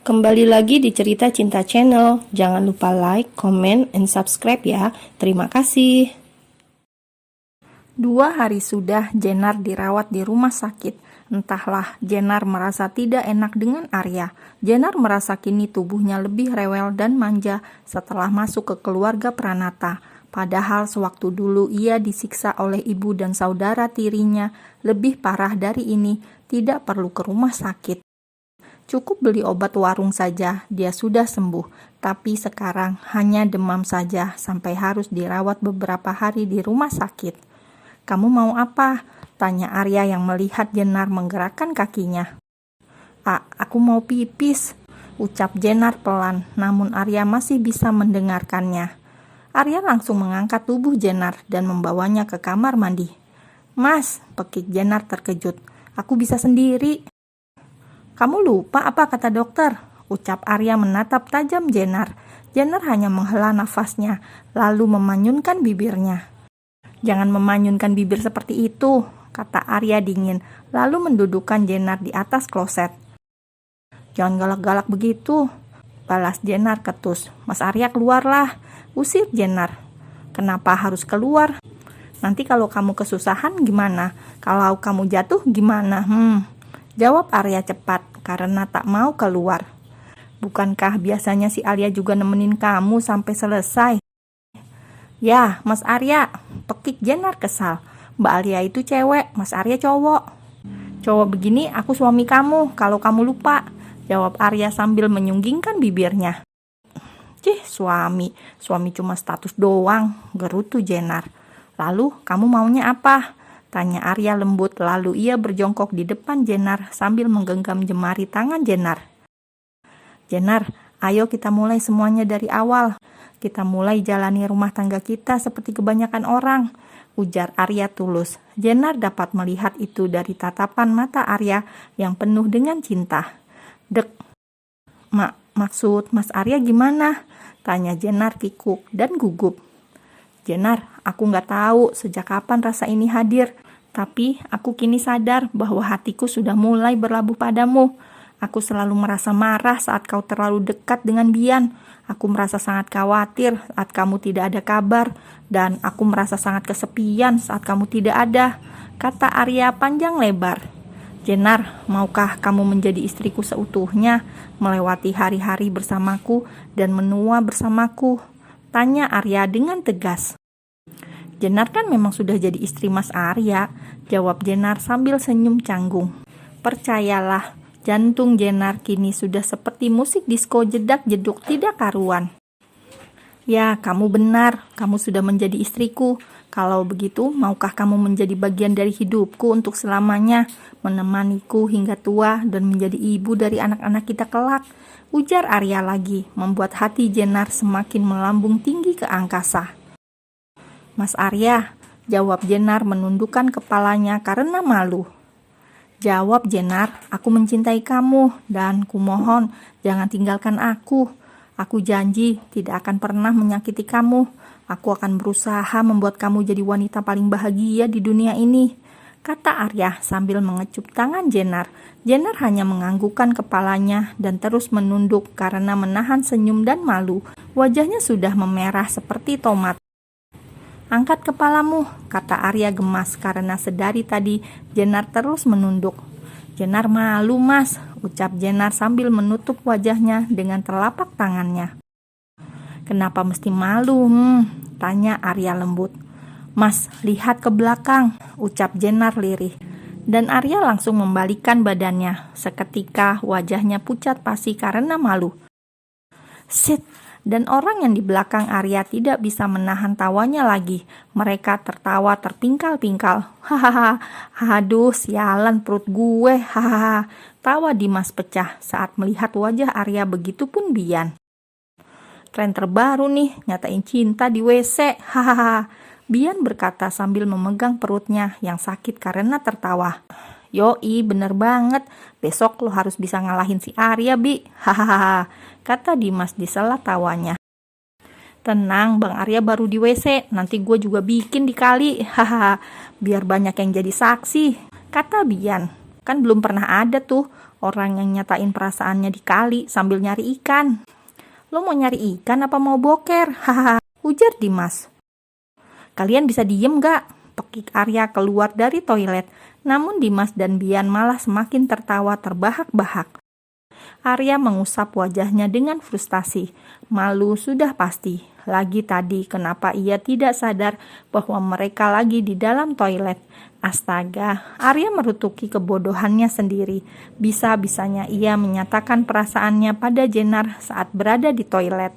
Kembali lagi di Cerita Cinta Channel. Jangan lupa like, comment, and subscribe ya. Terima kasih. 2 hari sudah Jenar dirawat di rumah sakit. Entahlah, Jenar merasa tidak enak dengan Arya. Jenar merasa kini tubuhnya lebih rewel dan manja setelah masuk ke keluarga Pranata. Padahal sewaktu dulu ia disiksa oleh ibu dan saudara tirinya lebih parah dari ini, tidak perlu ke rumah sakit. Cukup beli obat warung saja, dia sudah sembuh. Tapi sekarang hanya demam saja sampai harus dirawat beberapa hari di rumah sakit. "Kamu mau apa?" tanya Arya yang melihat Jenar menggerakkan kakinya. Aku mau pipis," ucap Jenar pelan, namun Arya masih bisa mendengarkannya. Arya langsung mengangkat tubuh Jenar dan membawanya ke kamar mandi. "Mas," pekik Jenar terkejut, "aku bisa sendiri." "Kamu lupa apa kata dokter?" ucap Arya menatap tajam Jenar. Jenar hanya menghela nafasnya, lalu memanyunkan bibirnya. "Jangan memanyunkan bibir seperti itu," kata Arya dingin, lalu mendudukkan Jenar di atas kloset. "Jangan galak-galak begitu," balas Jenar ketus. "Mas Arya keluarlah," usir Jenar. "Kenapa harus keluar? Nanti kalau kamu kesusahan gimana? Kalau kamu jatuh gimana? Jawab Arya cepat, karena tak mau keluar. "Bukankah biasanya si Arya juga nemenin kamu sampai selesai?" "Ya, Mas Arya," pekik Jenar kesal. "Mbak Arya itu cewek, Mas Arya cowok." "Cowok begini aku suami kamu, kalau kamu lupa," jawab Arya sambil menyunggingkan bibirnya. Suami cuma status doang," gerutu Jenar. "Lalu kamu maunya apa?" tanya Arya lembut, lalu ia berjongkok di depan Jenar sambil menggenggam jemari tangan Jenar. "Jenar, ayo kita mulai semuanya dari awal. Kita mulai jalani rumah tangga kita seperti kebanyakan orang," ujar Arya tulus. Jenar dapat melihat itu dari tatapan mata Arya yang penuh dengan cinta. "Dek, maksud Mas Arya gimana?" tanya Jenar kikuk dan gugup. "Jenar, aku nggak tahu sejak kapan rasa ini hadir. Tapi aku kini sadar bahwa hatiku sudah mulai berlabuh padamu. Aku selalu merasa marah saat kau terlalu dekat dengan Bian. Aku merasa sangat khawatir saat kamu tidak ada kabar. Dan aku merasa sangat kesepian saat kamu tidak ada," kata Arya panjang lebar. "Jenar, maukah kamu menjadi istriku seutuhnya, melewati hari-hari bersamaku dan menua bersamaku?" tanya Arya dengan tegas. "Jenar kan memang sudah jadi istri Mas Arya," jawab Jenar sambil senyum canggung. Percayalah, jantung Jenar kini sudah seperti musik disko jedak-jeduk tidak karuan. "Ya, kamu benar, kamu sudah menjadi istriku. Kalau begitu, maukah kamu menjadi bagian dari hidupku untuk selamanya, menemaniku hingga tua dan menjadi ibu dari anak-anak kita kelak?" ujar Arya lagi, membuat hati Jenar semakin melambung tinggi ke angkasa. "Mas Arya," jawab Jenar menundukkan kepalanya karena malu. "Jawab Jenar, aku mencintai kamu dan kumohon jangan tinggalkan aku. Aku janji tidak akan pernah menyakiti kamu. Aku akan berusaha membuat kamu jadi wanita paling bahagia di dunia ini," kata Arya sambil mengecup tangan Jenar. Jenar hanya menganggukkan kepalanya dan terus menunduk karena menahan senyum dan malu. Wajahnya sudah memerah seperti tomat. "Angkat kepalamu," kata Arya gemas karena sedari tadi Jenar terus menunduk. "Jenar malu, Mas," ucap Jenar sambil menutup wajahnya dengan telapak tangannya. "Kenapa mesti malu?" tanya Arya lembut. "Mas, lihat ke belakang," ucap Jenar lirih. Dan Arya langsung membalikkan badannya. Seketika wajahnya pucat pasi karena malu. "Sit!" Dan orang yang di belakang Arya tidak bisa menahan tawanya lagi. Mereka tertawa terpingkal-pingkal. "Hahaha, aduh sialan perut gue, hahaha." Tawa Dimas pecah saat melihat wajah Arya, begitupun Bian. "Tren terbaru nih, nyatain cinta di WC, hahaha," Bian berkata sambil memegang perutnya yang sakit karena tertawa. "Yoi, bener banget. Besok lo harus bisa ngalahin si Arya, Bi. Hahaha," kata Dimas di sela tawanya. "Tenang, Bang Arya baru di WC. Nanti gue juga bikin di kali. Hahaha, biar banyak yang jadi saksi," kata Bian. Kan belum pernah ada tuh orang yang nyatain perasaannya di kali sambil nyari ikan. Lo mau nyari ikan apa mau boker? Hahaha, ujar Dimas. Kalian bisa diem gak? Pekik Arya keluar dari toilet. Namun Dimas dan Bian malah semakin tertawa terbahak-bahak. Arya mengusap wajahnya dengan frustasi. Malu sudah pasti. Lagi tadi kenapa ia tidak sadar bahwa mereka lagi di dalam toilet. Astaga, Arya merutuki kebodohannya sendiri. Bisa-bisanya ia menyatakan perasaannya pada Jenar saat berada di toilet.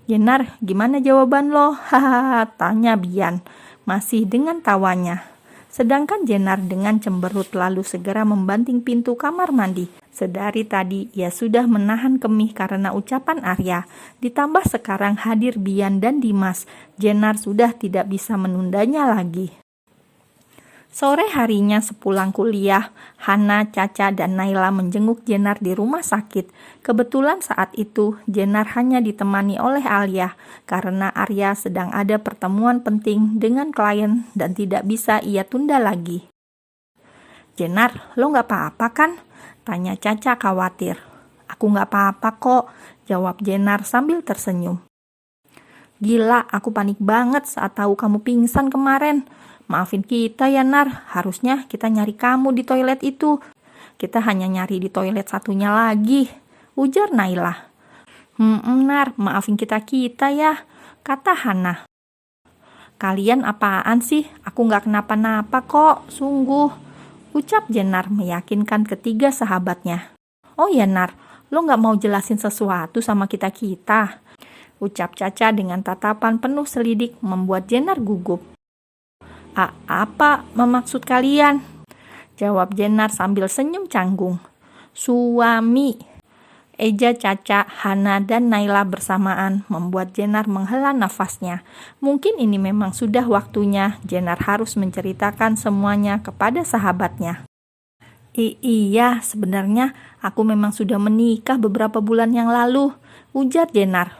Jenar, gimana jawaban lo? Hahaha, tanya Bian, masih dengan tawanya. Sedangkan Jenar dengan cemberut lalu segera membanting pintu kamar mandi. Sedari tadi ia sudah menahan kemih karena ucapan Arya. Ditambah sekarang hadir Bian dan Dimas, Jenar sudah tidak bisa menundanya lagi. Sore harinya sepulang kuliah, Hana, Caca, dan Naila menjenguk Jenar di rumah sakit. Kebetulan saat itu Jenar hanya ditemani oleh Alia karena Arya sedang ada pertemuan penting dengan klien dan tidak bisa ia tunda lagi. Jenar, lo gak apa-apa kan? Tanya Caca khawatir. Aku gak apa-apa kok, jawab Jenar sambil tersenyum. Gila, aku panik banget saat tahu kamu pingsan kemarin. Maafin kita ya Nar, harusnya kita nyari kamu di toilet itu. Kita hanya nyari di toilet satunya lagi, ujar Naila. Nar, maafin kita ya, kata Hana. Kalian apaan sih? Aku gak kenapa-napa kok, sungguh, ucap Jenar meyakinkan ketiga sahabatnya. Oh ya Nar, lo gak mau jelasin sesuatu sama kita? Ucap Caca dengan tatapan penuh selidik membuat Jenar gugup. Apa maksud kalian? Jawab Jenar sambil senyum canggung. Suami. Eja, Caca, Hana, dan Naila bersamaan membuat Jenar menghela nafasnya. Mungkin ini memang sudah waktunya Jenar harus menceritakan semuanya kepada sahabatnya. Iya, sebenarnya aku memang sudah menikah beberapa bulan yang lalu, ujar Jenar.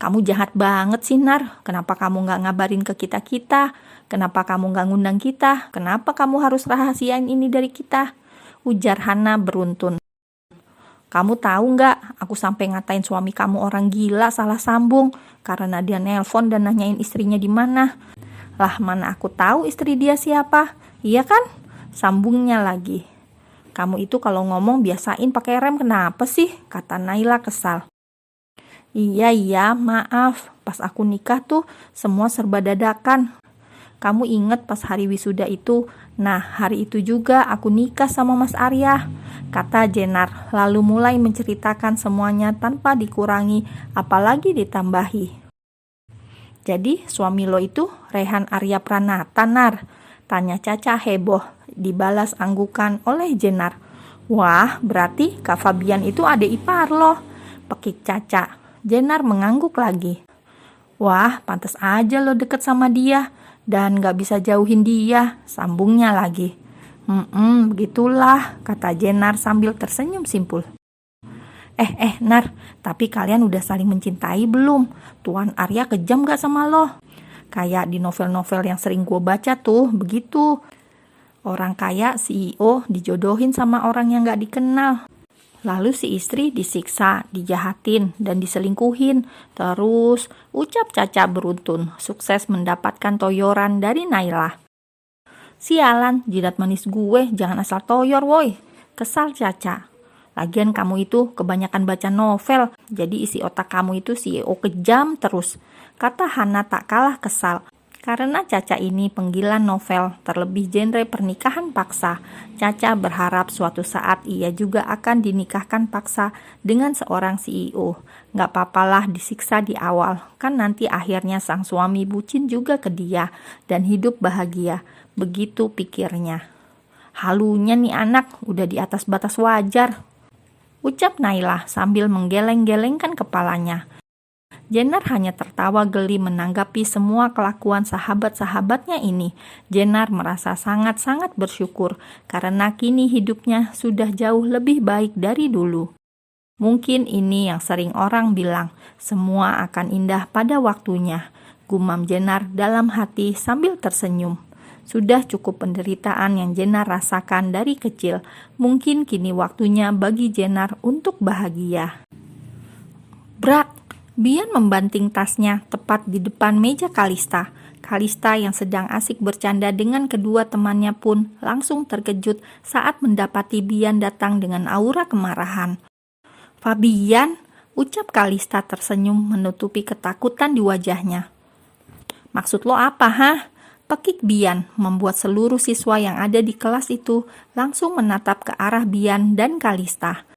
Kamu jahat banget sih Nar, kenapa kamu gak ngabarin ke kita? Kenapa kamu gak ngundang kita? Kenapa kamu harus rahasiain ini dari kita? Ujar Hana beruntun. Kamu tahu gak, aku sampai ngatain suami kamu orang gila salah sambung karena dia nelpon dan nanyain istrinya di mana. Lah mana aku tahu istri dia siapa? Iya kan? Sambungnya lagi. Kamu itu kalau ngomong biasain pakai rem kenapa sih? Kata Naila kesal. Iya, maaf. Pas aku nikah tuh semua serba dadakan. Kamu inget pas hari wisuda itu? Nah, hari itu juga aku nikah sama Mas Arya, kata Jenar, lalu mulai menceritakan semuanya tanpa dikurangi, apalagi ditambahi. Jadi, suami lo itu Rehan Arya Pranata, Nar? Tanya Caca heboh, dibalas anggukan oleh Jenar. Wah, berarti Kak Fabian itu adik ipar lo, pekik Caca. Jenar mengangguk lagi. Wah, pantas aja lo deket sama dia dan gak bisa jauhin dia, sambungnya lagi. Begitulah, kata Jenar sambil tersenyum simpul. Nar, tapi kalian udah saling mencintai belum? Tuan Arya kejam gak sama lo? Kayak di novel-novel yang sering gue baca tuh, begitu. Orang kaya CEO dijodohin sama orang yang gak dikenal. Lalu si istri disiksa, dijahatin, dan diselingkuhin. Terus, ucap Caca beruntun, sukses mendapatkan toyoran dari Naila. Sialan, jidat manis gue, jangan asal toyor woi, kesal Caca. Lagian kamu itu kebanyakan baca novel, jadi isi otak kamu itu CEO kejam terus, kata Hana tak kalah kesal. Karena Caca ini penggilan novel, terlebih genre pernikahan paksa. Caca berharap suatu saat ia juga akan dinikahkan paksa dengan seorang CEO. Gak papalah disiksa di awal, kan nanti akhirnya sang suami bucin juga ke dia dan hidup bahagia. Begitu pikirnya. Halunya nih anak, udah di atas batas wajar, ucap Naila sambil menggeleng-gelengkan kepalanya. Jenar hanya tertawa geli menanggapi semua kelakuan sahabat-sahabatnya ini. Jenar merasa sangat-sangat bersyukur karena kini hidupnya sudah jauh lebih baik dari dulu. Mungkin ini yang sering orang bilang, semua akan indah pada waktunya, gumam Jenar dalam hati sambil tersenyum. Sudah cukup penderitaan yang Jenar rasakan dari kecil. Mungkin kini waktunya bagi Jenar untuk bahagia. Brak! Bian membanting tasnya tepat di depan meja Kalista. Kalista yang sedang asik bercanda dengan kedua temannya pun langsung terkejut saat mendapati Bian datang dengan aura kemarahan. "Fabian," ucap Kalista tersenyum menutupi ketakutan di wajahnya. "Maksud lo apa, hah?" Pekik Bian membuat seluruh siswa yang ada di kelas itu langsung menatap ke arah Bian dan Kalista.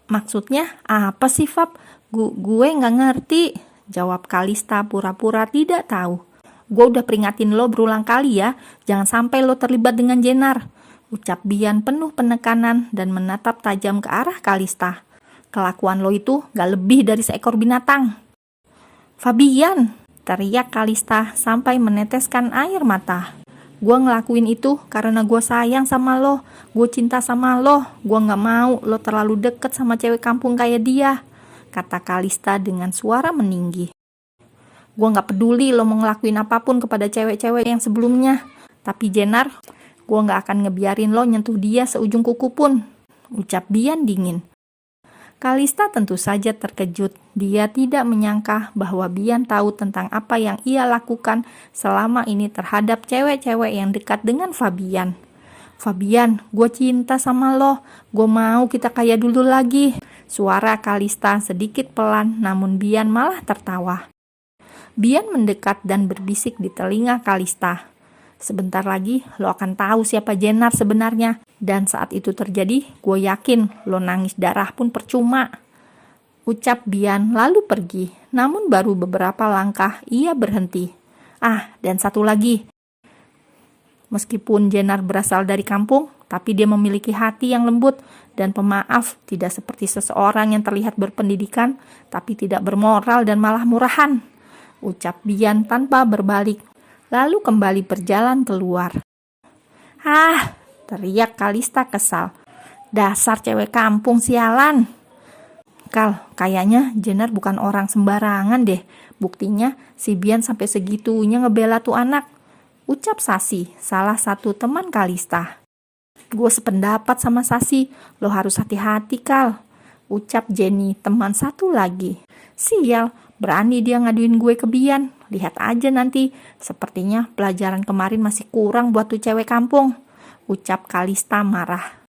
Maksudnya apa sih, Fab? Gue nggak ngerti," jawab Kalista pura-pura tidak tahu. "Gue udah peringatin lo berulang kali ya, jangan sampai lo terlibat dengan Jenar," ucap Bian penuh penekanan dan menatap tajam ke arah Kalista. "Kelakuan lo itu gak lebih dari seekor binatang." "Fabian!" teriak Kalista sampai meneteskan air mata. "Gue ngelakuin itu karena gue sayang sama lo, gue cinta sama lo, gue gak mau lo terlalu deket sama cewek kampung kayak dia," kata Kalista dengan suara meninggi. "Gue gak peduli lo mau ngelakuin apapun kepada cewek-cewek yang sebelumnya, tapi Jenar, gue gak akan ngebiarin lo nyentuh dia seujung kuku pun," ucap Bian dingin. Kalista tentu saja terkejut. Dia tidak menyangka bahwa Bian tahu tentang apa yang ia lakukan selama ini terhadap cewek-cewek yang dekat dengan Fabian. "Fabian, gue cinta sama lo. Gue mau kita kayak dulu lagi." Suara Kalista sedikit pelan, namun Bian malah tertawa. Bian mendekat dan berbisik di telinga Kalista. "Sebentar lagi lo akan tahu siapa Jenar sebenarnya. Dan saat itu terjadi, gue yakin lo nangis darah pun percuma," ucap Bian lalu pergi. Namun baru beberapa langkah ia berhenti. Dan satu lagi. Meskipun Jenar berasal dari kampung, tapi dia memiliki hati yang lembut dan pemaaf, tidak seperti seseorang yang terlihat berpendidikan, tapi tidak bermoral dan malah murahan, ucap Bian tanpa berbalik, lalu kembali berjalan keluar. Teriak Kalista kesal. "Dasar cewek kampung sialan." "Kal, kayaknya Jenar bukan orang sembarangan deh. Buktinya si Bian sampai segitunya ngebela tuh anak," ucap Sasi, salah satu teman Kalista. "Gue sependapat sama Sasi, lo harus hati-hati, Kal," ucap Jenny, teman satu lagi. "Sial, berani dia ngaduin gue ke Bian. Lihat aja nanti, sepertinya pelajaran kemarin masih kurang buat tuh cewek kampung," ucap Kalista marah.